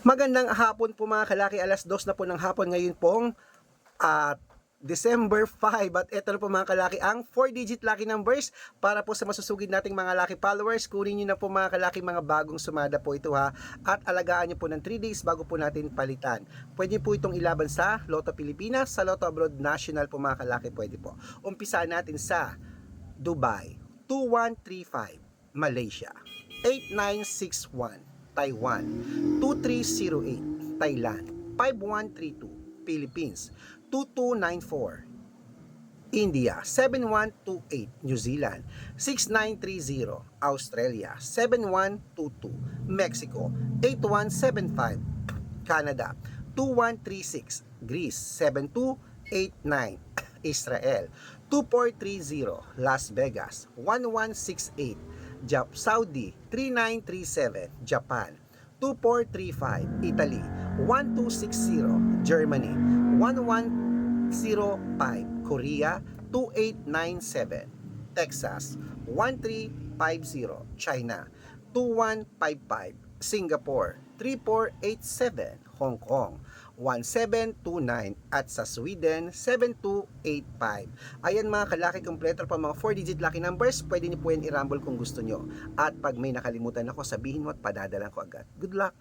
Magandang hapon po mga kalaki, alas 2 na po ng hapon ngayon pong December 5 at ito na po mga kalaki ang 4-digit lucky numbers para po sa masusugid nating mga lucky followers. Kunin nyo na po mga kalaki, mga bagong sumada po ito ha, at alagaan nyo po ng 3 days bago po natin palitan. Pwede po itong ilaban sa Lotto Pilipinas, sa Lotto Abroad National po mga kalaki, pwede po. Umpisaan natin sa Dubai 2135, Malaysia 8961, Taiwan 2308, Thailand 5132, Philippines 2294, India 7128, New Zealand 6930, Australia 7122, Mexico 8175, Canada 2136, Greece 7289, Israel 2430, Las Vegas 1168, Saudi 3937, Japan 2435, Italy 1260, Germany 1105, Korea 2897, Texas 1350, China 2155, Singapore 3487, Hong Kong 1729, at sa Sweden 7285. Ayan mga kalaki, kompleto pa mga 4-digit lucky numbers. Pwede niyo po yan i-rumble kung gusto nyo. At pag may nakalimutan ako, sabihin mo at padadalan ko agad. Good luck!